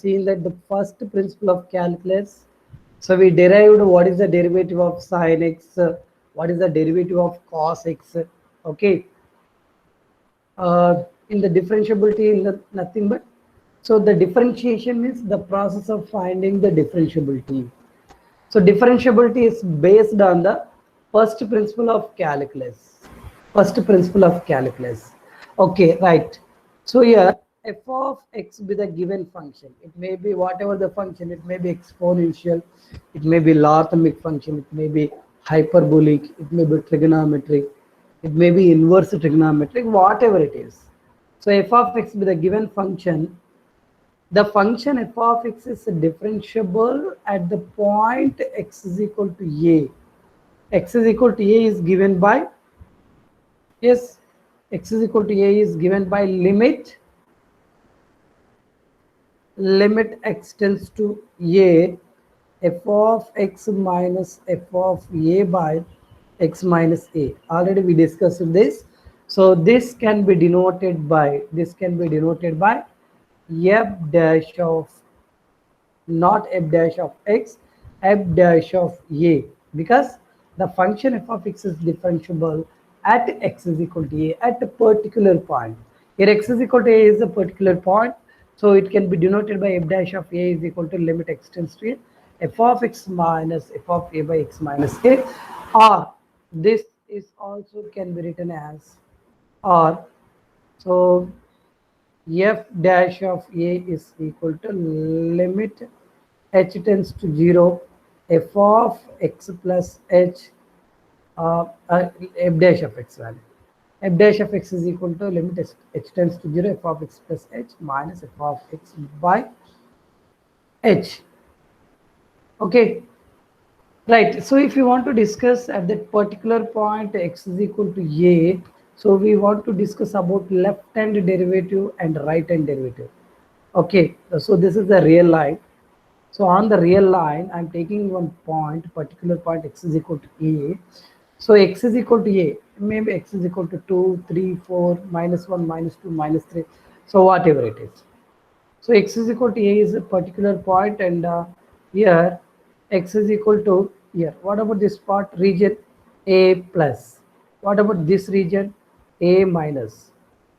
seen that the first principle of calculus. So we derived what is the derivative of sin x, what is the derivative of cos x. Okay. In the differentiability, in the nothing but, so the differentiation is the process of finding the differentiability. So differentiability is based on the first principle of calculus. First principle of calculus. Okay, right. So here f of x be the given function. It may be whatever the function. It may be exponential. It may be logarithmic function. It may be hyperbolic. It may be trigonometric. It may be inverse trigonometric. Whatever it is. So f of x be the given function. The function f of x is differentiable at the point x is equal to a. X is equal to a is given by, yes, x is equal to a is given by limit x tends to a, f of x minus f of a by x minus a. Already we discussed this. So this can be denoted by f dash of, not f dash of x, f dash of a, because the function f of x is differentiable at x is equal to a at a particular point. Here x is equal to a is a particular point, so it can be denoted by f dash of a is equal to limit x tends to a, f of x minus f of a by x minus a, or this is also can be written as, or so f dash of a is equal to limit h tends to 0 f of x plus h, f dash of x value. F dash of x is equal to limit h tends to 0 f of x plus h minus f of x by h. Okay, right. So if you want to discuss at that particular point x is equal to a, so we want to discuss about left hand derivative and right hand derivative. Okay, so this is the real line. So on the real line, I'm taking one point, particular point x is equal to a. So x is equal to a, maybe x is equal to 2, 3, 4, minus 1, minus 2, minus 3. So whatever it is. So x is equal to a is a particular point, and here x is equal to here. What about this part region a plus? What about this region a minus?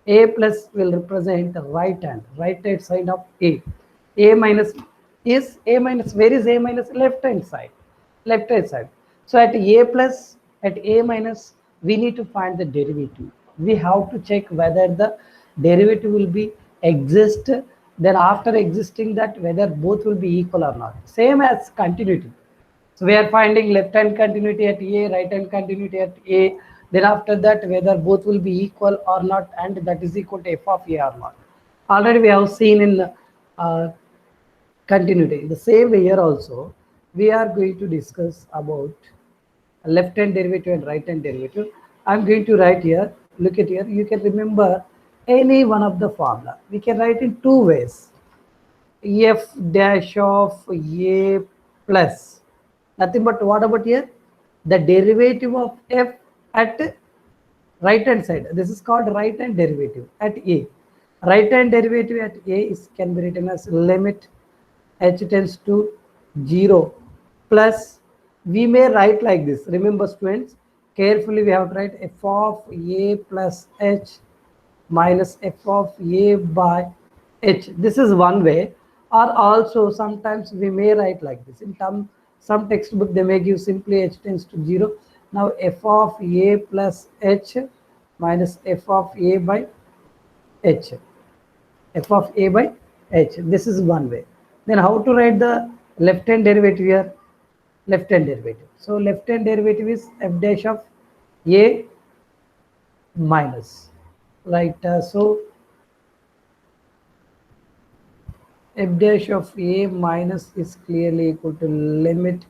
A plus will represent the right hand side of a. A minus is a minus. Where is a minus? Left hand side. Left hand side. So at a plus, at a minus, we need to find the derivative. We have to check whether the derivative will be exist. Then after existing that, whether both will be equal or not. Same as continuity. So we are finding left hand continuity at a, right hand continuity at a. Then after that, whether both will be equal or not, and that is equal to f of a or not. Already we have seen in continuity. The same way here also, we are going to discuss about left hand derivative and right hand derivative. I'm going to write here. Look at here. You can remember any one of the formula. We can write in two ways. F dash of a plus, nothing but what about here? The derivative of f at right hand side. This is called right hand derivative at a. Right hand derivative at a is can be written as limit h tends to 0 plus, we may write like this. Remember students, carefully we have to write f of a plus h minus f of a by h. This is one way. Or also sometimes we may write like this. In some textbook they may give simply h tends to 0. Now f of a plus h minus f of a by h. F of a by h. This is one way. Then how to write the left hand derivative here? Left hand derivative. So left hand derivative is f dash of a minus. Right. So f dash of a minus is clearly equal to limit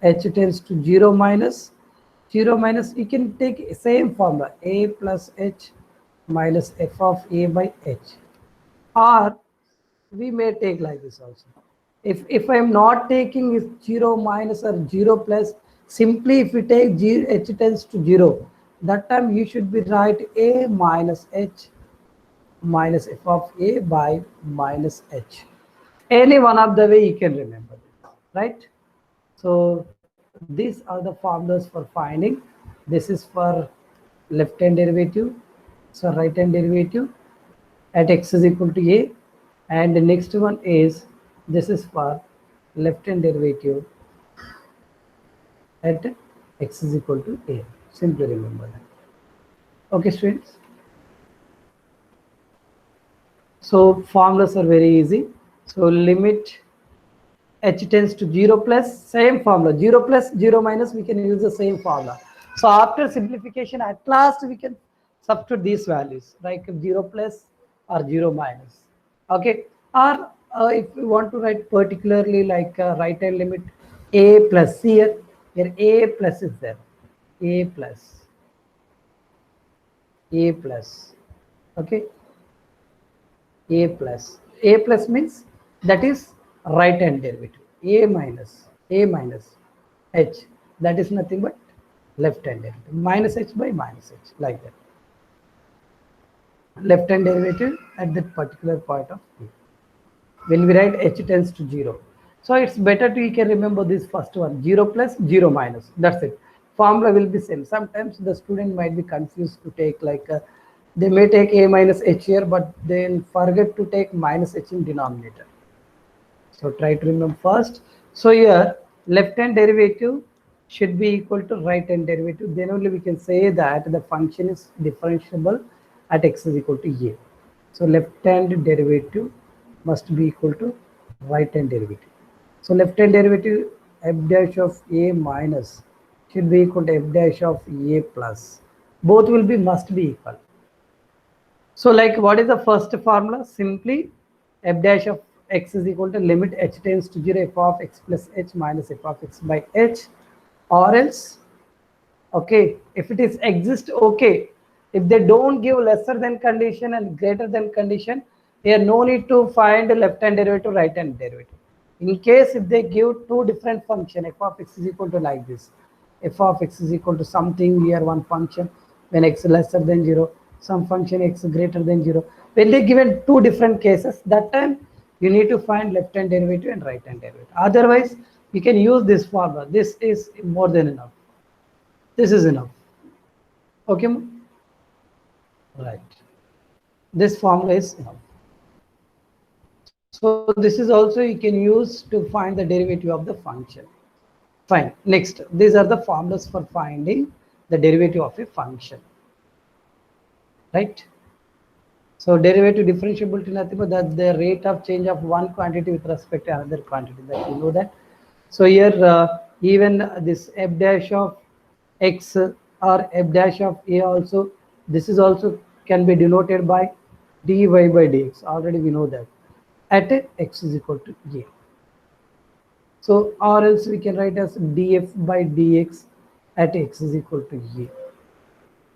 h tends to 0 minus. You can take same formula a plus h minus f of a by h. Or we may take like this also. If I am not taking is 0 minus or 0 plus, simply if we take h tends to 0, that time you should be write a minus h minus f of a by minus h. Any one of the way you can remember this, right? So these are the formulas for finding. This is for left hand derivative, so right hand derivative at x is equal to a, and the next one is this is for left hand derivative at x is equal to a. Simply remember that. Okay, students. So formulas are very easy. So limit h tends to 0 plus, same formula, 0 plus 0 minus, we can use the same formula. So after simplification, at last we can substitute these values like 0 plus or 0 minus. Okay, or if we want to write particularly like right hand limit a plus, here a plus is there, a plus, okay, a plus means that is right hand derivative, a minus h, that is nothing but left hand derivative, minus h by minus h, like that, left hand derivative at that particular point of t when we write h tends to 0. So it's better to, you can remember this first one, 0 plus 0 minus, that's it. Formula will be same. Sometimes the student might be confused to take like they may take a minus h here, but then forget to take minus h in denominator. So try to remember first. So here left hand derivative should be equal to right hand derivative. Then only we can say that the function is differentiable at x is equal to a. So left hand derivative must be equal to right hand derivative. So left hand derivative f dash of a minus should be equal to f dash of a plus. Both will be must be equal. So like what is the first formula? Simply f dash of x is equal to limit h tends to 0 f of x plus h minus f of x by h, or else, okay, if it is exist, okay, if they don't give lesser than condition and greater than condition, here no need to find left hand derivative, right hand derivative. In case if they give two different function, f of x is equal to like this, f of x is equal to something here, one function when x lesser than 0, some function x greater than 0, when they given two different cases, that time you need to find left hand derivative and right hand derivative. Otherwise you can use this formula. This is more than enough. This is enough. Okay, right, this formula is enough. So this is also you can use to find the derivative of the function. Fine. Next, these are the formulas for finding the derivative of a function, right? So derivative differentiability nothing but that the rate of change of one quantity with respect to another quantity, that you know that. So here even this f dash of x or f dash of a also, this is also can be denoted by dy by dx, already we know that, at x is equal to a. So or else we can write as df by dx at x is equal to a.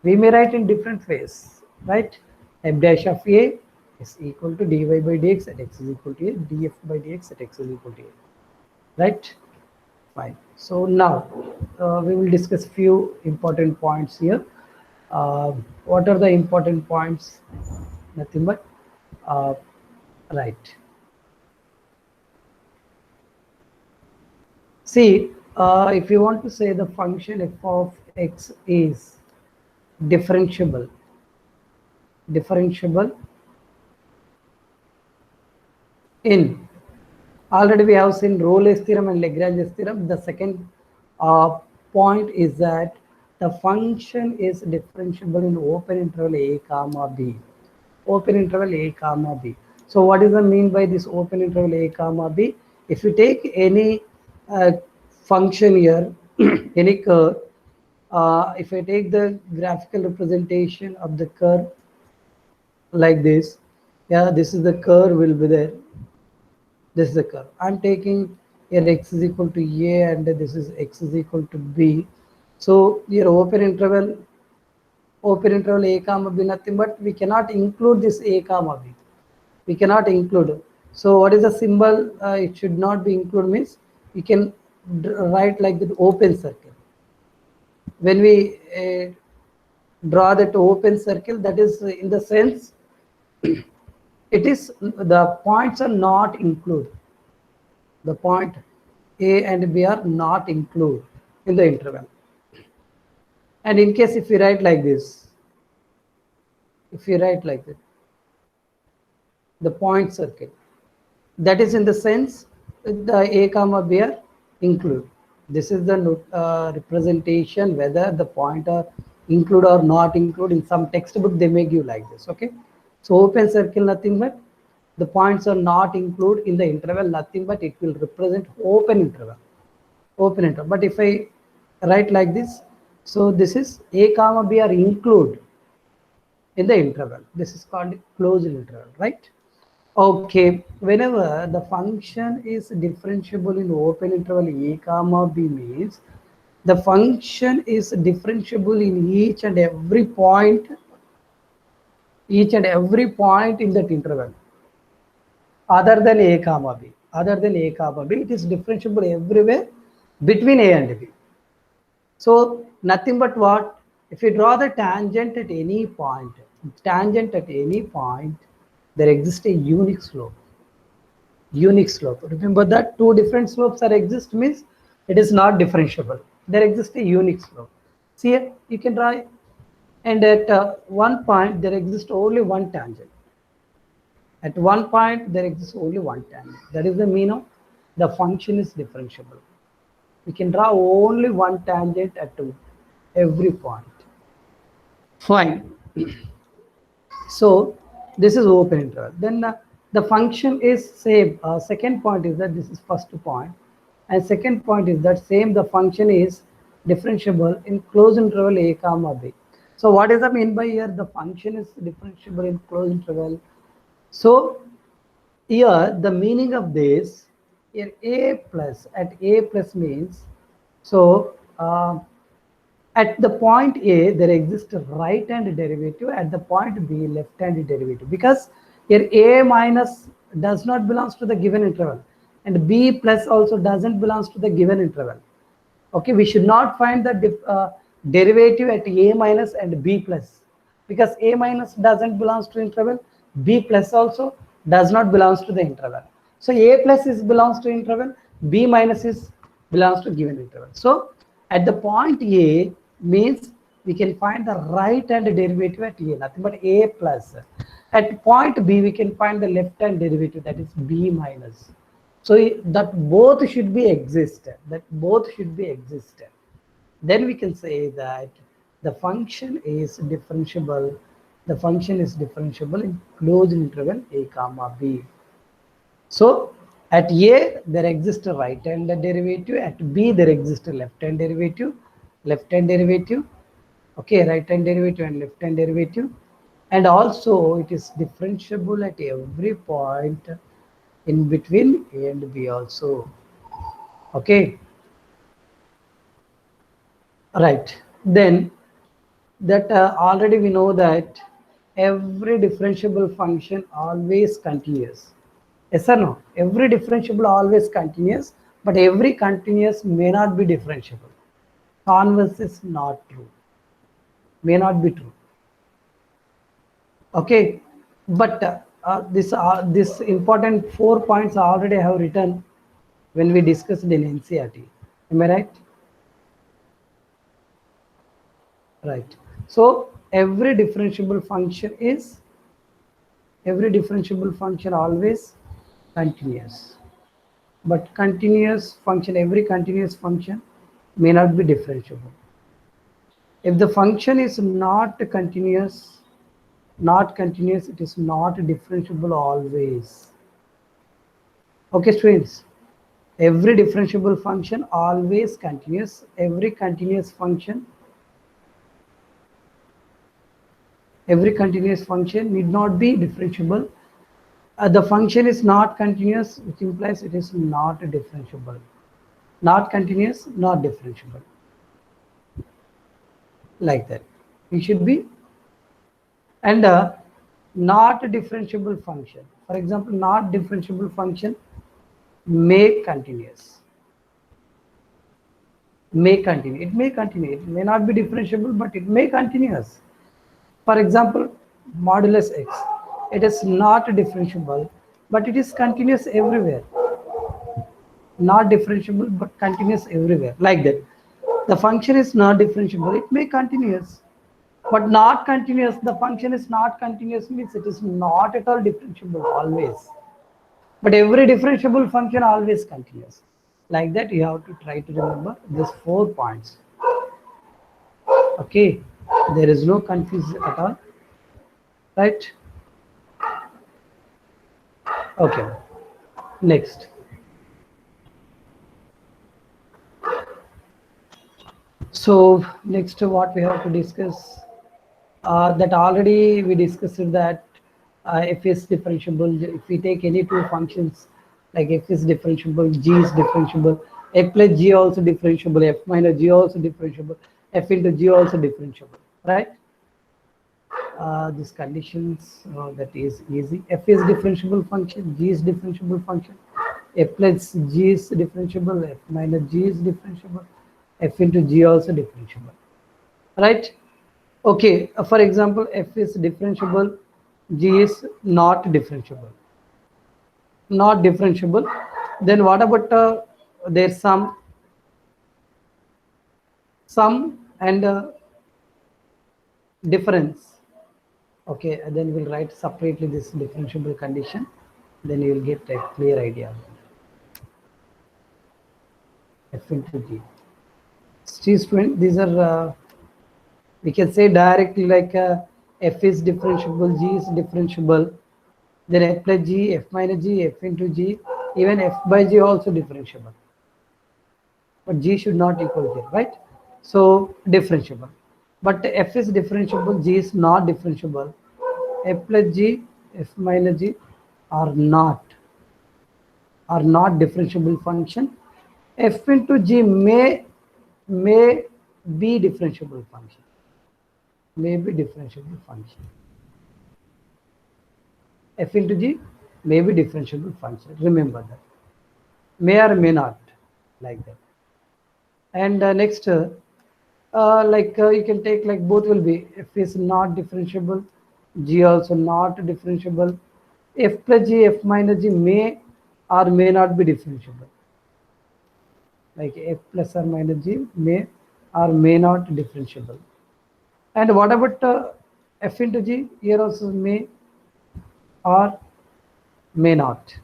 We may write in different ways, right? F dash of a is equal to dy by dx at x is equal to a, df by dx at x is equal to a, right? Fine. So now we will discuss few important points here. What are the important points? Nothing but right. See, if you want to say the function f of x is differentiable in, already we have seen Rolle's theorem and Lagrange's theorem. The second point is that the function is differentiable in open interval a comma b. Open interval a comma b. So what is the mean by this open interval a comma b? If you take any function here, any curve, if I take the graphical representation of the curve like this, yeah, this is the curve will be there. This is the curve. I'm taking here x is equal to a and this is x is equal to b. So here open interval a comma b nothing but we cannot include this a comma b. We cannot include. So what is the symbol? It should not be included means we can write like the open circle. When we draw that open circle, that is in the sense it is the points are not included. the point A and B are not included in the interval. And in case if we write like this, if we write like that, the point circle, that is in the sense the A comma B are include. This is the representation whether the point are include or not include. In some textbook they may give like this. Okay, so open circle nothing but the points are not include in the interval, nothing but it will represent open interval. Open interval. But if I write like this, so this is A comma B are include in the interval. This is called closed interval, right? Okay, whenever the function is differentiable in open interval A comma B means the function is differentiable in each and every point in that interval other than A comma B. Other than A comma B, it is differentiable everywhere between A and B. So nothing but what? If you draw the tangent at any point, there exists a unique slope. Remember that two different slopes are exist means it is not differentiable. There exists a unique slope. See here, you can draw, and at one point there exists only one tangent. At one point there exists only one tangent. That is the mean of the function is differentiable. We can draw only one tangent at every point. Fine. So this is open interval. Then the function is same. Second point is that this is first point, and second point is that same the function is differentiable in closed interval A comma B. So what does that mean by here? The function is differentiable in closed interval. So here the meaning of this here A plus means so. At the point A, there exists a right-hand derivative. At the point B, left-hand derivative. Because here A minus does not belongs to the given interval, and B plus also doesn't belongs to the given interval. Okay, we should not find the derivative at A minus and B plus, because A minus doesn't belongs to interval. B plus also does not belongs to the interval. So A plus is belongs to interval. B minus is belongs to given interval. So at the point A means we can find the right hand derivative at A, nothing but A plus. At point B we can find the left hand derivative, that is B minus. So that both should be exist. Then we can say that the function is differentiable. The function is differentiable in closed interval A comma B. So at A there exists a right hand derivative, at B there exists a left hand derivative, okay, right hand derivative and left hand derivative, and also it is differentiable at every point in between A and B also. Okay, right. Then that already we know that every differentiable function always continuous. Yes or no? Every differentiable always continuous, but every continuous may not be differentiable. Converse is not true. May not be true. Okay, but this important 4 points I already have written when we discussed in NCERT. Am I right? Right. So every differentiable function always continuous, but every continuous function may not be differentiable. If the function is not continuous, it is not differentiable always. Okay, students, every differentiable function always continuous. Every continuous function need not be differentiable. The function is not continuous, which implies it is not differentiable. Not continuous, not differentiable. Like that. It should be. And not differentiable function. For example, not differentiable function may continuous. May continue. It may continue. It may not be differentiable, but it may continuous. For example, modulus x. It is not differentiable, but it is continuous everywhere. not differentiable but continuous everywhere, like that. The function is not differentiable, it may continuous, but not continuous. The function is not continuous means it is not at all differentiable always. But every differentiable function always continuous. Like that, you have to try to remember these 4 points. Okay, there is no confusion at all, right? Okay, next. So next, what we have to discuss, that already we discussed that f is differentiable. If we take any two functions, like f is differentiable, g is differentiable, f plus g also differentiable, f minus g also differentiable, f into g also differentiable, right? These conditions, that is easy. F is differentiable function, g is differentiable function, f plus g is differentiable, f minus g is differentiable, f into g also differentiable, right? Okay, for example, f is differentiable, g is not differentiable. Not differentiable. Then what about their sum and difference? Okay, and then we'll write separately this differentiable condition. Then you will get a clear idea. F into g. See, student, these are we can say directly like f is differentiable, g is differentiable. Then f plus g, f minus g, f into g, even f by g also differentiable. But g should not equal 0, right? So differentiable. But f is differentiable, g is not differentiable. F plus g, f minus g are not differentiable function. F into g may be differentiable function. May be differentiable function. F into g may be differentiable function. Remember that. May or may not, like that. And next, you can take like both will be. F is not differentiable, g also not differentiable. F plus g, f minus g may or may not be differentiable. Like f plus or minus g may or may not differentiable. And what about f into g? Here also may or may not.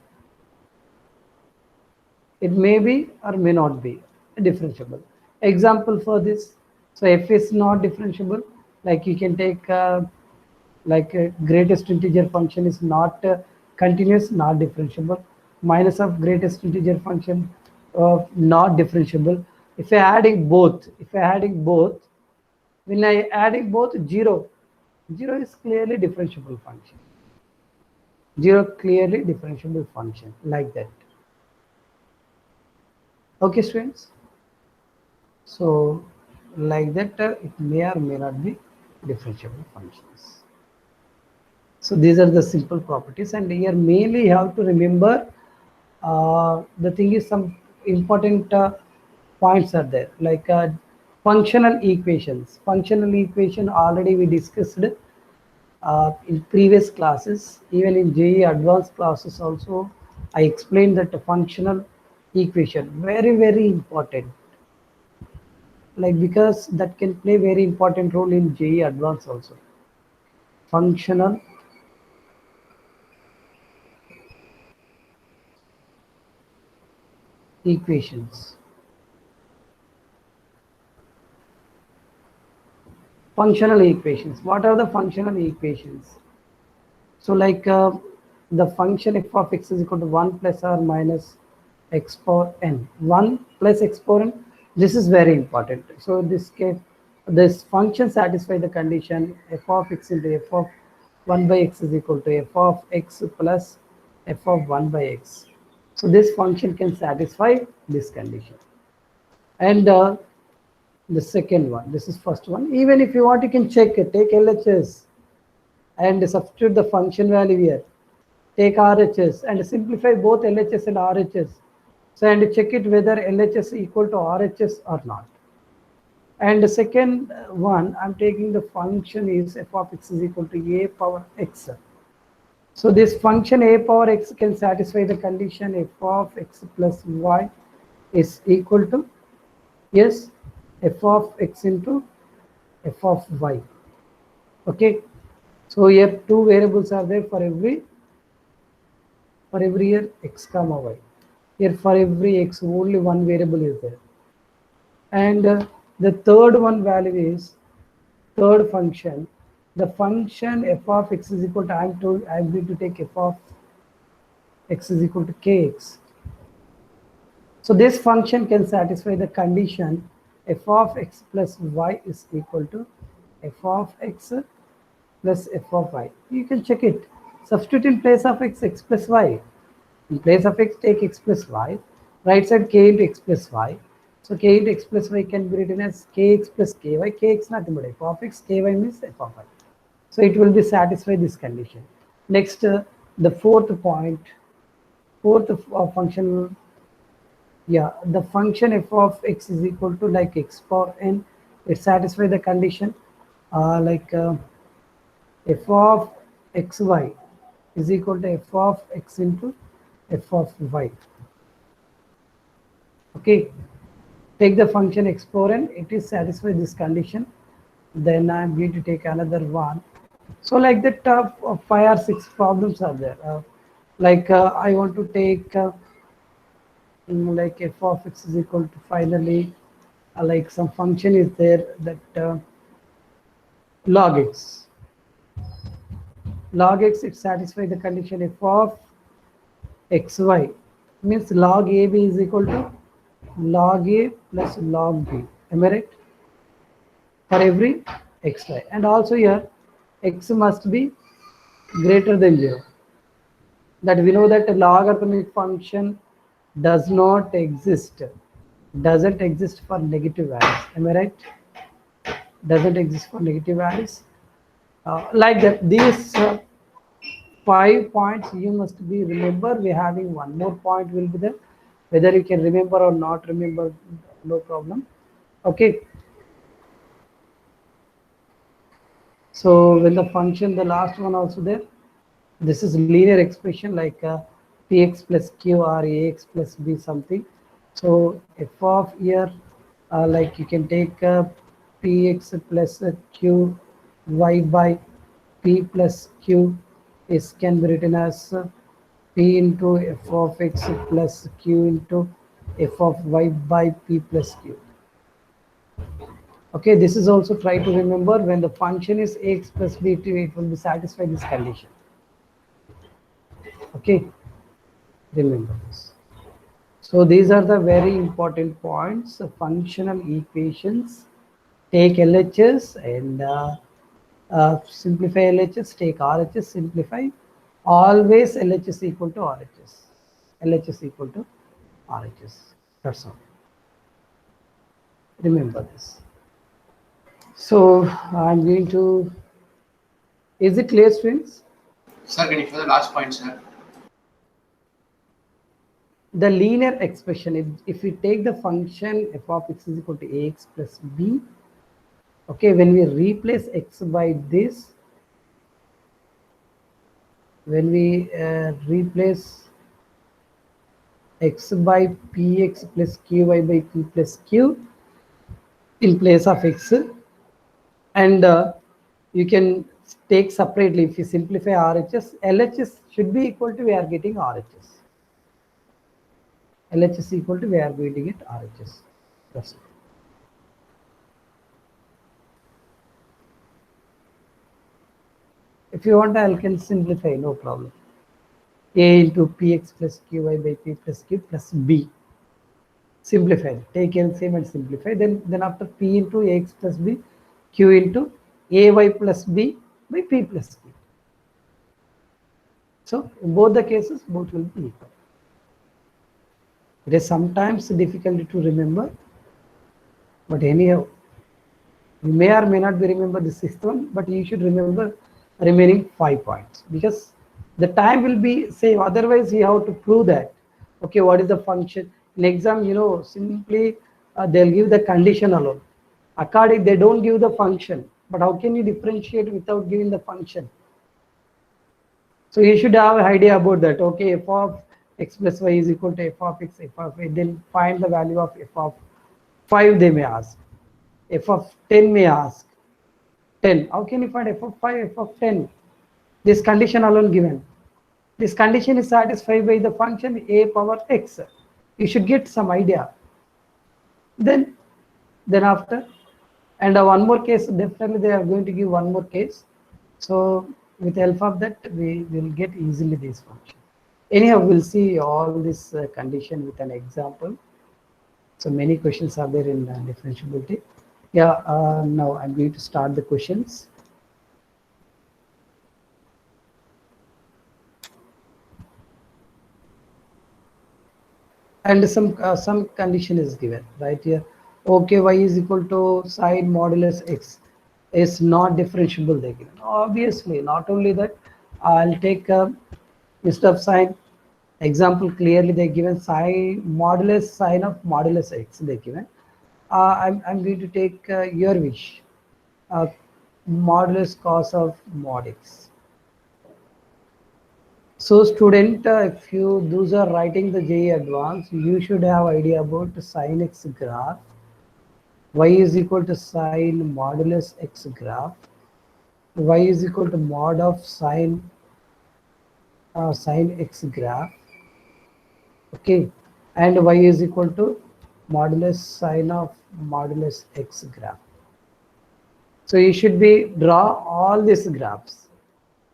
It may be or may not be differentiable. Example for this, so f is not differentiable, like you can take greatest integer function is not continuous, not differentiable. Minus of greatest integer function, not differentiable. If I adding both, when I adding both, 0 is clearly differentiable function. 0 clearly differentiable function, like that. Okay, students. So like that, it may or may not be differentiable functions. So these are the simple properties, and here mainly you have to remember the thing is some important points are there, like functional equations. Functional equation already we discussed in previous classes, even in JEE advanced classes also. I explained that the functional equation very important, like because that can play very important role in JEE advanced also. Functional equations. Functional equations. What are the functional equations? So like the function f of x is equal to 1 plus or minus x power n. 1 plus x power n. This is very important. So this case, this function satisfies the condition f of x into f of 1 by x is equal to f of x plus f of 1 by x. So this function can satisfy this condition. And the second one, this is first one. Even if you want, you can check it. Take LHS and substitute the function value here. Take RHS and simplify both LHS and RHS. So and check it whether LHS equal to RHS or not. And the second one, I'm taking the function is f of x is equal to a power x. So this function a power x can satisfy the condition f of x plus y is equal to, yes, f of x into f of y. Okay, so here two variables are there for every year x comma y. Here for every x only one variable is there, and the third one value is third function. The function f of x is equal to, I am going to take f of x is equal to kx. So this function can satisfy the condition f of x plus y is equal to f of x plus f of y. You can check it. Substitute in place of x, x plus y. In place of x, take x plus y. Right side k into x plus y. So k into x plus y can be written as kx plus ky. Kx nothing but f of x, ky means f of y. So it will be satisfy this condition. Next, the fourth point, fourth function, yeah, the function f of x is equal to like x power n. It satisfy the condition f of xy is equal to f of x into f of y. Okay, take the function x power n, it is satisfy this condition. Then I am going to take another one. So like that, 5 or 6 problems are there. I want to take like f of x is equal to finally like some function is there that log x. Log x, it satisfies the condition f of xy means log ab is equal to log a plus log b. Am I right? For every xy, and also here x must be greater than 0. That we know that a logarithmic function does not exist, doesn't exist for negative values. Am I right? Doesn't exist for negative values. Like that, these 5 points you must be remember. We having one more point will be there. Whether you can remember or not remember, no problem. Okay. So when the function, the last one also there, this is linear expression like px plus q or ax plus b something. So f of here, like you can take px plus q y by p plus q is can be written as p into f of x plus q into f of y by p plus q. Okay, this is also try to remember when the function is ax plus b, it will be satisfy this condition. Okay, remember this. So these are the very important points. Functional equations. Take LHS and simplify LHS. Take RHS, simplify. Always LHS equal to RHS. LHS equal to RHS. That's all. Remember this. So I'm going to. Is it clear, students? Sir, can you show the last point, sir? The linear expression, if we take the function f of x is equal to ax plus b, okay, when we replace x by this, when we replace x by px plus qy by p plus q in place of x, and you can take separately, if you simplify RHS, LHS should be equal to, we are getting RHS. LHS equal to, we are going to get RHS. That's it. If you want, I can simplify, no problem. A into px plus qy by p plus q plus b. Simplify. Take LCM and simplify. Then after p into ax plus b, q into ay plus b by p plus q. So in both the cases, both will be equal. It is sometimes difficult to remember, but anyhow, you may or may not be remember the sixth one, but you should remember remaining 5 points because the time will be same. Otherwise, you have to prove that. Okay, what is the function? In exam, you know, simply they'll give the condition alone. According, they don't give the function. But how can you differentiate without giving the function? So you should have an idea about that. Okay, f of x plus y is equal to f of x, f of y. Then find the value of f of 5, they may ask. F of 10 may ask. 10. How can you find f of 5, f of 10? This condition alone given. This condition is satisfied by the function a power x. You should get some idea. Then after, and one more case, definitely they are going to give one more case. So with help of that, we will get easily this function. Anyhow, we'll see all this condition with an example. So many questions are there in differentiability. Yeah, now I'm going to start the questions. And some condition is given right here. Okay, y is equal to sine modulus x is not differentiable. They given obviously. Not only that, I'll take instead of sine example, clearly they given sine modulus sine of modulus x they given. I'm going to take your wish, uh, modulus cos of mod x. So student, if you those are writing the JEE advanced, you should have idea about the sin x graph. Y is equal to sin modulus x graph. Y is equal to mod of sin x graph. Okay, and y is equal to modulus sin of modulus x graph. So you should be draw all these graphs.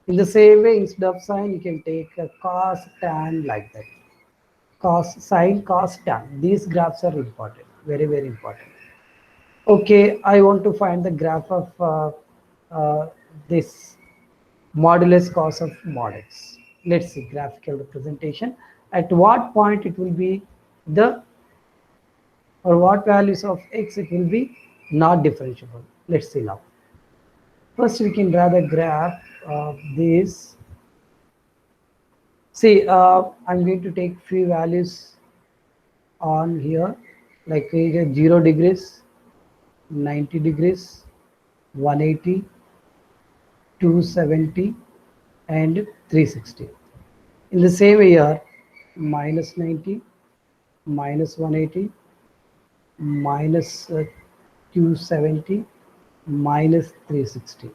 In the same way, instead of sine, you can take a cos, tan like that. Cos, sine, cos, tan. These graphs are important, very, very important. Okay, I want to find the graph of this modulus cos of mod x. Let's see graphical representation. At what point it will be the, or what values of x it will be not differentiable. Let's see now. First, we can draw the graph of this. See, I'm going to take few values on here, like 0 degrees, 90 degrees, 180, 270, and 360. In the same year, minus 90, minus 180, minus 270, minus 360.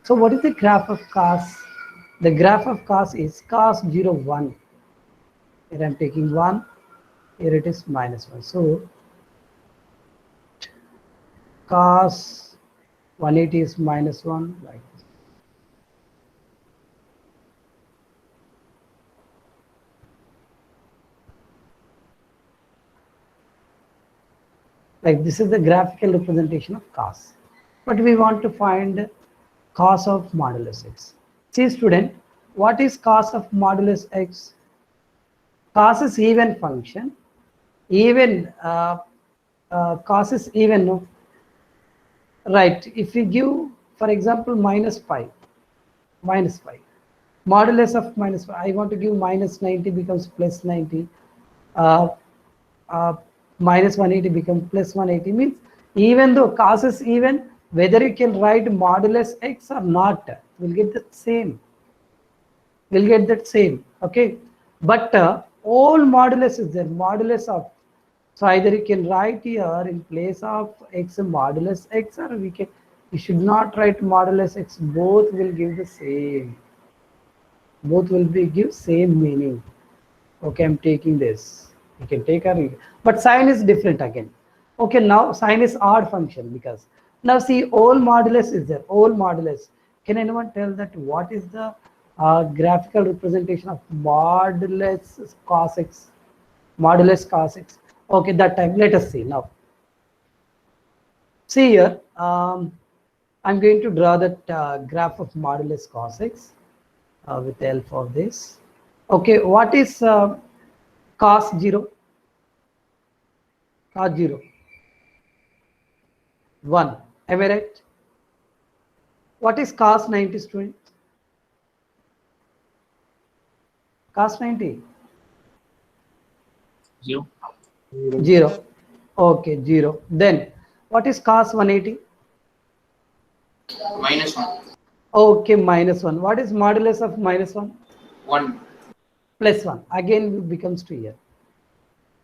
So what is the graph of cos? The graph of cos is cos 0, 1. Here I'm taking 1. Here it is minus 1. So cos 180 is minus 1, like this. Like this is the graphical representation of cos. But we want to find cos of modulus x. See student, what is cos of modulus x? Cos is even function. Even cos is even, no? Right. If we give, for example, minus 5, modulus of minus 5, I want to give minus 90 becomes plus 90, uh, minus 180 becomes plus 180, means even though cos is even, whether you can write modulus x or not, we'll get the same. We'll get that same. Okay. But all modulus is there, modulus of. So either you can write here in place of x modulus x, or you should not write modulus x. Both will give the same. Both will give same meaning. Okay, I'm taking this. You can take a, but sign is different again. Okay, now sign is odd function because now see all modulus is there. All modulus. Can anyone tell that what is the graphical representation of modulus cos x? Modulus cos x. Okay, that time let us see now. See here, I'm going to draw that graph of modulus cos x with the help of this. Okay, what is cos 0? Cos 0, 1. Am I right? What is cos 90, student? Cos 90? 0. 0. Okay, 0. Then what is cos 180? -1. Okay, minus 1. What is modulus of minus 1? 1. Plus 1. Again it becomes 2 here.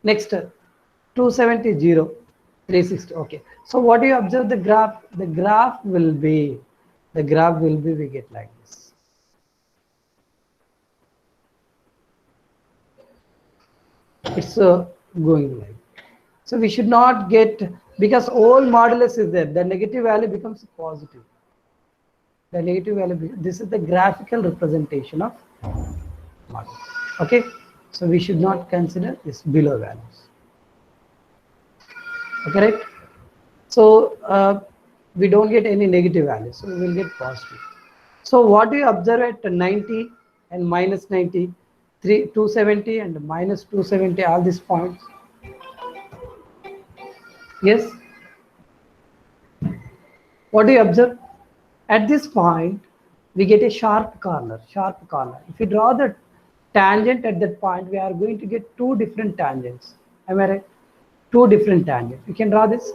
Next, 270, 0, 360. Okay. So what do you observe the graph? The graph will be, we get like this. It's going like. So we should not get, because all modulus is there, the negative value becomes positive. The negative value, this is the graphical representation of modulus. Okay. So we should not consider this below values. Okay, right? So we don't get any negative values, so we will get positive. So what do you observe at 90 and minus 90, 270 and minus 270, all these points? Yes. What do you observe? At this point, we get a sharp corner, If you draw the tangent at that point, we are going to get two different tangents. Am I right? Two different tangents. You can draw this.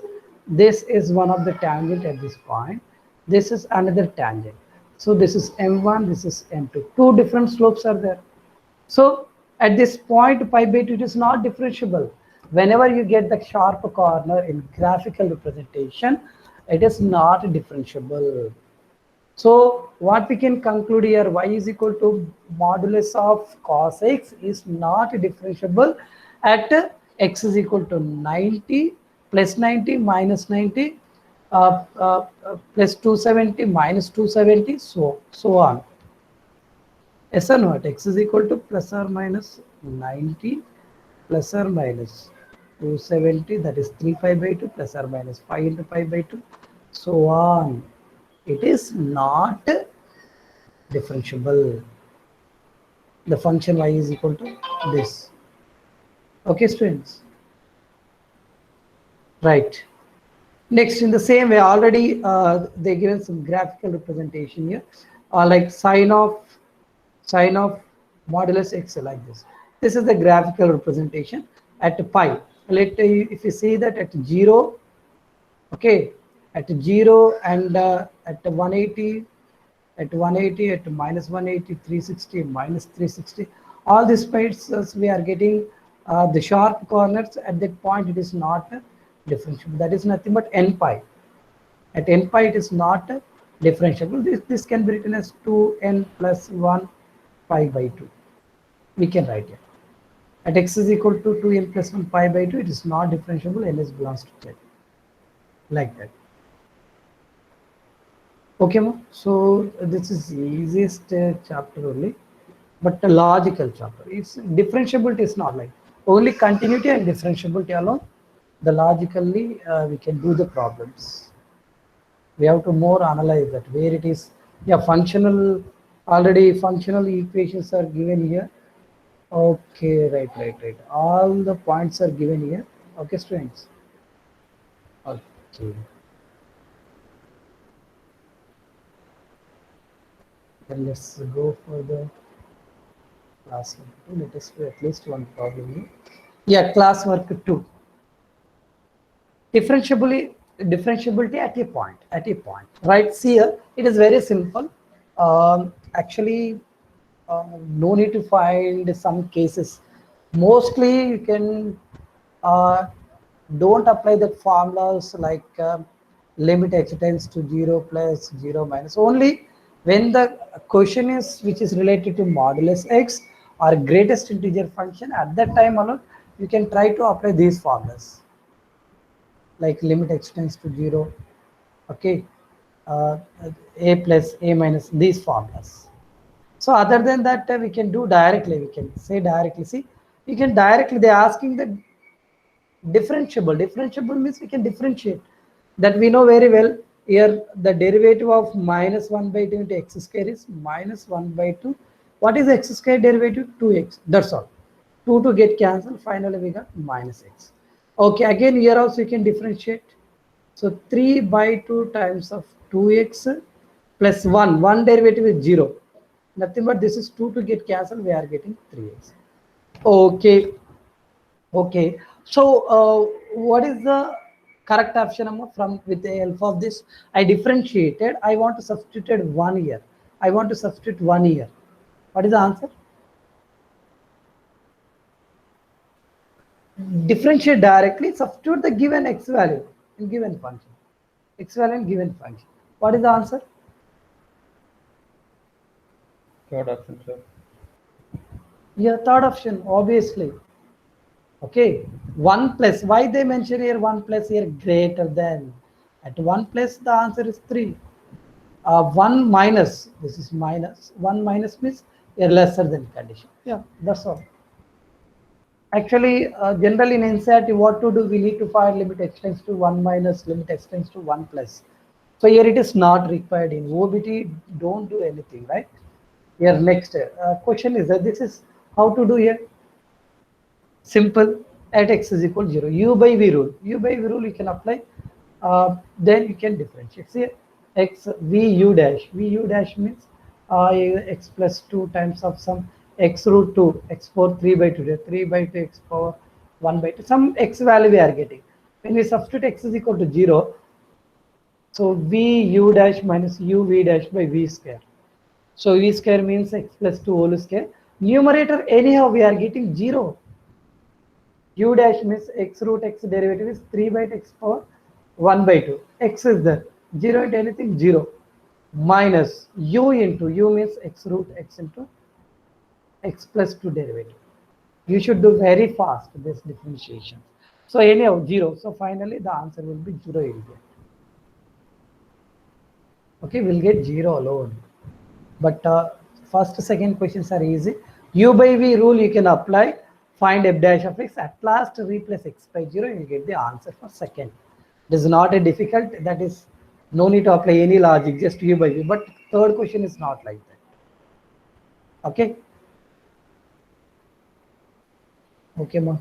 This is one of the tangent at this point. This is another tangent. So this is M1, this is M2. Two different slopes are there. So at this point, pi by 2, it is not differentiable. Whenever you get the sharp corner in graphical representation, it is not differentiable. So what we can conclude here, y is equal to modulus of cos x is not differentiable at x is equal to 90, plus 90, minus 90, plus 270, minus 270, so on. Yes or not? X is equal to plus or minus 90, plus or minus 270, that is 3 pi by 2, plus or minus 5 into pi by 2, so on. It is not differentiable. The function y is equal to this. Okay, students? Right. Next, in the same way, already they given some graphical representation here, like sine of modulus x like this. This is the graphical representation at pi. If you see that at 0, okay, at 0 and at 180, at 180, at minus 180, 360, minus 360, all these points we are getting the sharp corners. At that point it is not differentiable. That is nothing but n pi. At n pi it is not differentiable. This can be written as 2n plus 1 pi by 2. We can write it. At x is equal to 2n plus 1 pi by 2, it is not differentiable. N is belongs to z. Like that. Okay, ma? So this is the easiest chapter only, but the logical chapter. It's differentiability is not like only continuity and differentiability alone. The logically we can do the problems. We have to more analyze that where it is. Yeah, already functional equations are given here. Okay, right. All the points are given here. Okay, students. Okay. Then let's go for the class work 2. Let us do at least one problem here. Yeah, class work 2. Differentiability at a point. Right, see here, it is very simple. Actually, no need to find some cases. Mostly you can don't apply the formulas like limit h tends to 0 plus 0 minus. Only when the question is which is related to modulus x or greatest integer function, at that time alone you can try to apply these formulas like limit x tends to 0, okay, a plus a minus, these formulas. So other than that, we can do directly. We can say directly. See, you can directly. They are asking the differentiable. Differentiable means we can differentiate. That we know very well. Here, the derivative of minus 1 by 2 into x square is minus 1 by 2. What is x square derivative? 2x. That's all. 2 to get cancelled. Finally, we got minus x. Okay. Again, here also you can differentiate. So 3 by 2 times of 2x plus 1. 1 derivative is 0. Nothing but this is 2 to get cancelled. We are getting 3x. Okay. So what is the Correct option from with the help of this I differentiated. I want to substitute 1 year. I want to substitute 1 year. What is the answer? Differentiate directly, substitute the given x value in given function. X value in given function. What is the answer? Third option, sir. Yeah, third option, obviously. Okay, 1 plus, why they mention here 1 plus here greater than? At 1 plus the answer is 3. 1 minus, this is minus, 1 minus means a lesser than condition. Yeah, that's all. Actually, generally in NCERT, what to do? We need to find limit extends to 1 minus, limit extends to 1 plus. So here it is not required in OBT. Don't do anything, right? Here next question is that this is how to do here. Simple. At x is equal to 0. U by v rule. U by v rule you can apply. Then you can differentiate. See x v u dash. V u dash means x plus 2 times of some x root 2 x power 3 by 2 3 by 2 x power 1 by 2 some x value we are getting. When we substitute x is equal to 0, so v u dash minus u v dash by v square. So v square means x plus 2 whole square. Numerator anyhow we are getting 0. U dash means x root x derivative is 3 by x power 1 by 2. X is there. 0 into anything 0. Minus u into u means x root x into x plus 2 derivative. You should do very fast this differentiation. So anyhow 0. So finally the answer will be 0 will get. Okay, we'll get 0 alone. But first second questions are easy. U by v rule you can apply. Find f dash of x. At last replace x by 0. You will get the answer for second. It is not a difficult. That is no need to apply any logic. Just u by v. But third question is not like that. Okay. Okay, ma.